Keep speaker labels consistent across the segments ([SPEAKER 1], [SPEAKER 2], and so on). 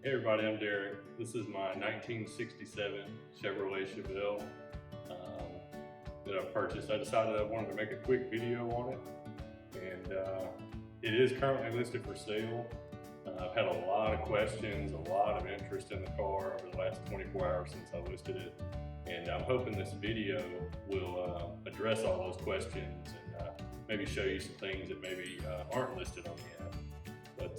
[SPEAKER 1] Hey everybody, I'm Derek. This is my 1967 Chevrolet Chevelle that I purchased. I decided I wanted to make a quick video on it, and it is currently listed for sale. I've had a lot of questions, a lot of interest in the car over the last 24 hours since I listed it, and I'm hoping this video will address all those questions and maybe show you some things that maybe aren't listed on the app. But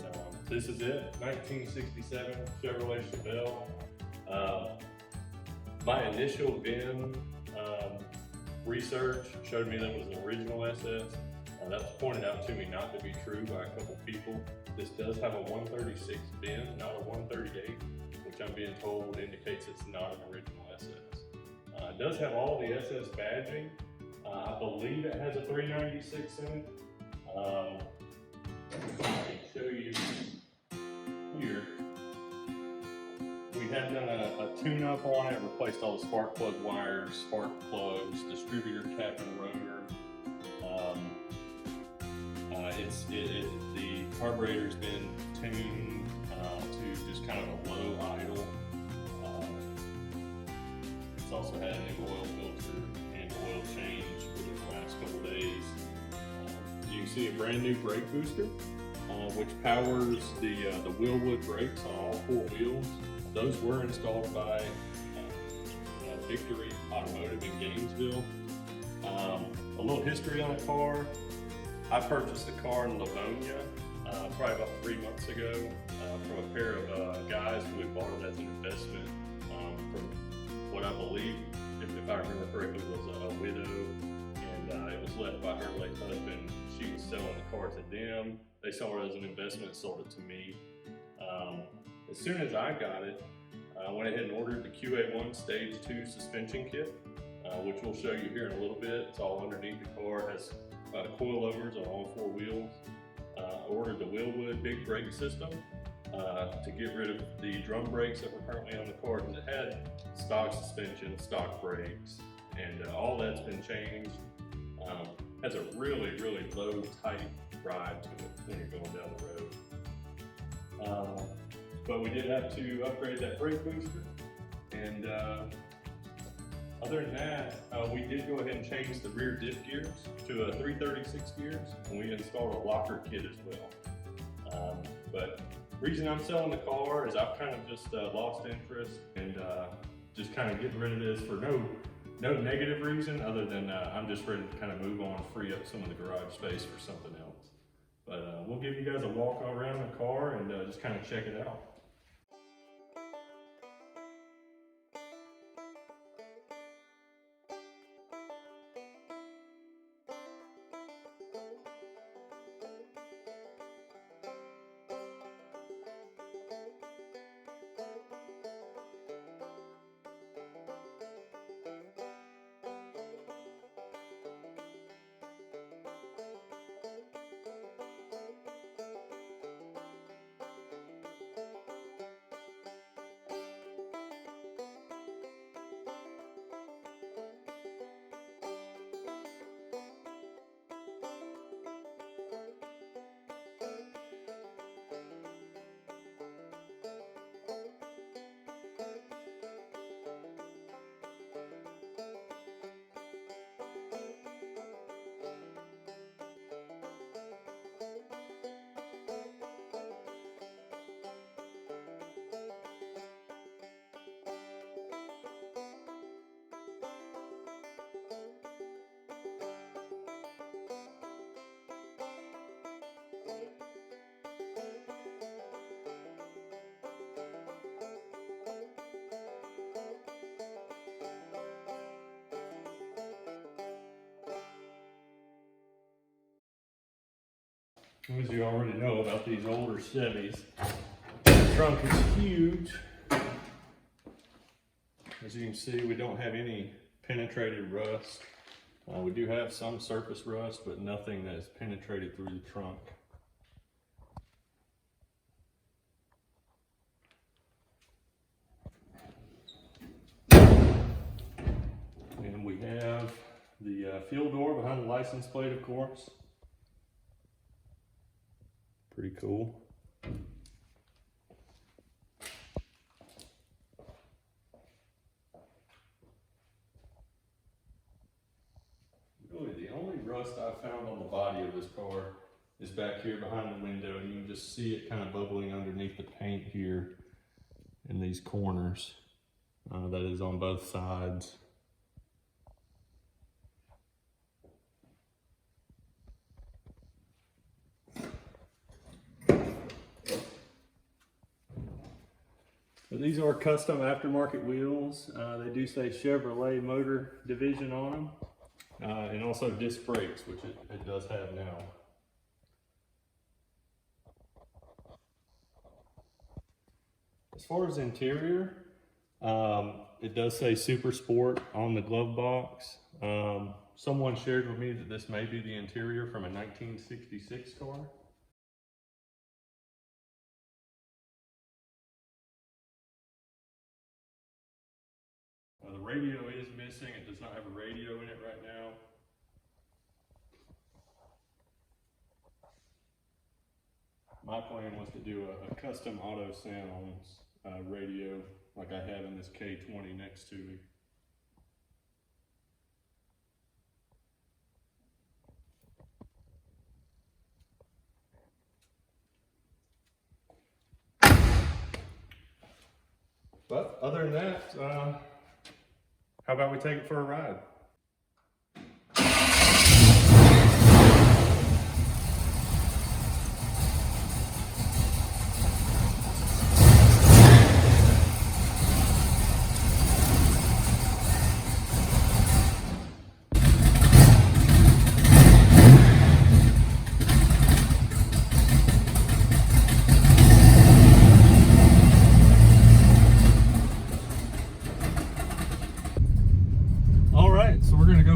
[SPEAKER 1] this is it, 1967 Chevrolet Chevelle. My initial VIN research showed me that was an original SS. That was pointed out to me not to be true by a couple people. This does have a 136 VIN, not a 138, which I'm being told indicates it's not an original SS. It does have all the SS badging. I believe it has a 396 in it. I can show you here. We had done a tune-up on it, replaced all the spark plug wires, spark plugs, distributor cap and rotor. The carburetor's been tuned to just kind of a low idle. It's also had a new oil filter and oil change within the last couple days. You can see a brand new brake booster, which powers the Wilwood brakes on all four wheels. Those were installed by Victory Automotive in Gainesville. A little history on the car. I purchased the car in Livonia probably about 3 months ago from a pair of guys who had bought it as an investment from what I believe, if I remember correctly, was a widow, and it was left by her late husband. She was selling the car to them. They saw it as an investment, sold it to me. As soon as I got it, I went ahead and ordered the QA1 Stage 2 suspension kit, which we'll show you here in a little bit. It's all underneath the car. It has coilovers on all four wheels. I ordered the Wilwood big brake system to get rid of the drum brakes that were currently on the car, because it had stock suspension, stock brakes, and all that's been changed. Has a really, really low, tight ride to it when you're going down the road. But we did have to upgrade that brake booster, and other than that, we did go ahead and change the rear diff gears to a 336 gears, and we installed a locker kit as well. But the reason I'm selling the car is I've kind of just lost interest, and just kind of getting rid of this for no negative reason other than I'm just ready to kind of move on, free up some of the garage space for something else. But we'll give you guys a walk around the car and just kind of check it out. As you already know about these older Chevys, the trunk is huge. As you can see, we don't have any penetrated rust. We do have some surface rust, but nothing that has penetrated through the trunk. And we have the fuel door behind the license plate, of course. Pretty cool. rust I found on the body of this car is back here behind the window, and you can just see it kind of bubbling underneath the paint here in these corners. That is on both sides. So these are custom aftermarket wheels. They do say Chevrolet motor division on them. And also disc brakes, which it does have now. As far as interior, it does say Super Sport on the glove box. Someone shared with me that this may be the interior from a 1966 car. The radio is missing. It does not have a radio in it right now. My plan was to do a custom auto sounds radio like I have in this K20 next to me. But other than that, how about we take it for a ride?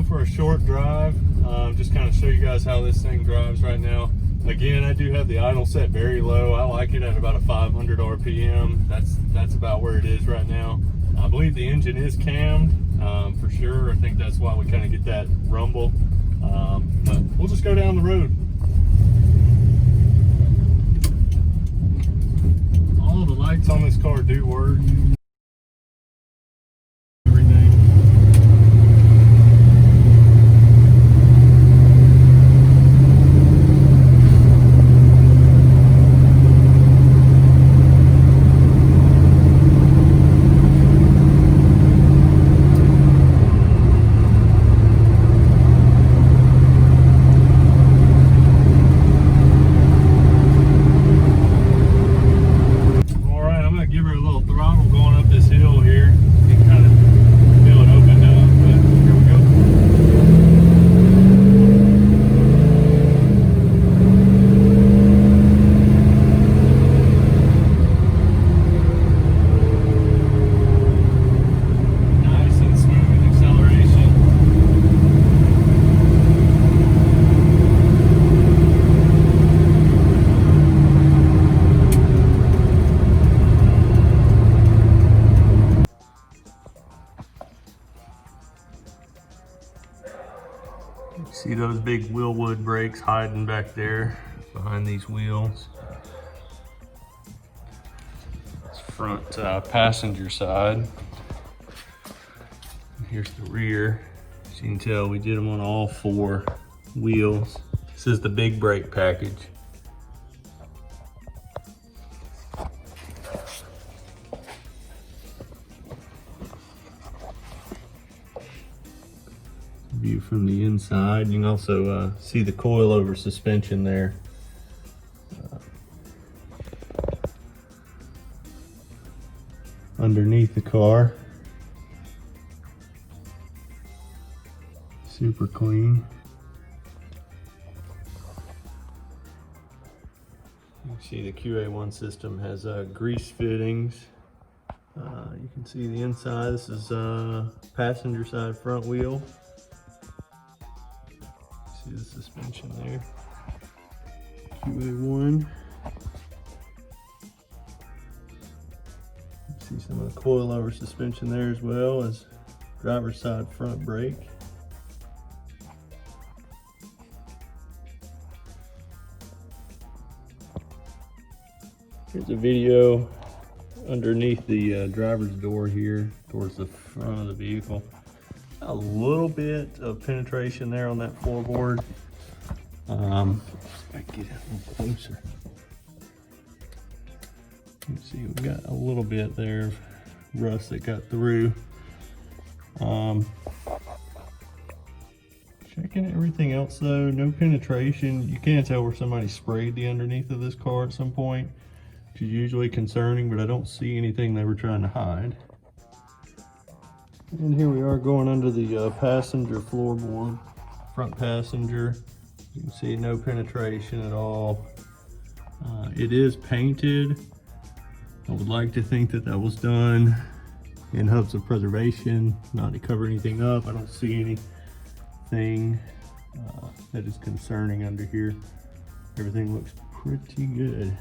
[SPEAKER 1] For a short drive, just kind of show you guys how this thing drives right now. Again, I do have the idle set very low. I like it at about a 500 RPM. That's about where it is right now. I believe the engine is cammed for sure. I think that's why we kind of get that rumble. But we'll just go down the road. All the lights on this car do work. See those big Wilwood brakes hiding back there behind these wheels. It's front passenger side. And here's the rear. As you can tell, we did them on all 4 wheels. This is the big brake package. View from the inside. You can also see the coilover suspension there. Underneath the car. Super clean. You can see the QA1 system has grease fittings. You can see the inside. This is passenger side front wheel. See the suspension there. QA1. See some of the coilover suspension there, as well as driver's side front brake. Here's a video underneath the driver's door here towards the front of the vehicle.
[SPEAKER 2] A little bit of penetration there on that floorboard. If I get it a little closer. You can see we got a little bit there of rust that got through. Checking everything else though, no penetration. You can tell where somebody sprayed the underneath of this car at some point, which is usually concerning, but I don't see anything they were trying to hide. And here we are going under the passenger floorboard, front passenger. You can see no penetration at all. It is painted. I would like to think that that was done in hopes of preservation, not to cover anything up. I don't see anything that is concerning under here. Everything looks pretty good.